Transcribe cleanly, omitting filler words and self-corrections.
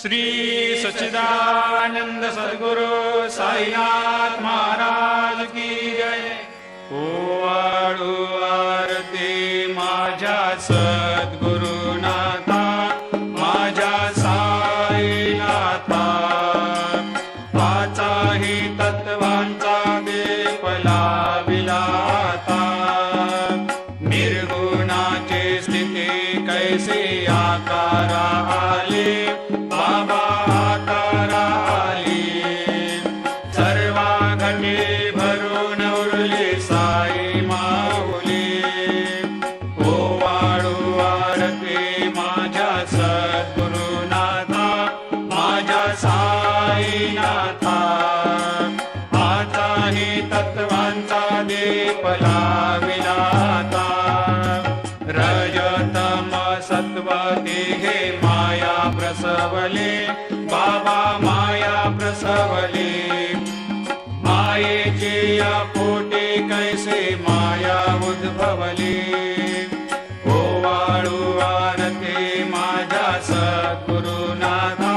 श्री सच्चिदानंद सद्गुरु साईनाथ महाराज की जय। ओवाळू आरती माझ्या सद्गुरुनाथा, माझ्या साईनाथा, पाचाही तत्वांचा दीप लाविला आता। निर्गुणाची स्थिती कैसे आकारा आले, बाबा आकारा आली। सर्वा घटे भरून उरली साई माऊली। ओवाळू आरती माझ्या सद्गुरुनाथा, माझ्या साईनाथा, आताही तत्वांचा दीप लाविला आता। रजतम सत्व तिघे माया प्रसवले, बाबा माया प्रसवले। मायेची या पोटी कैसे माया उद्भवली। ओवाळू आरती माझ्या सद्गुरुनाथा,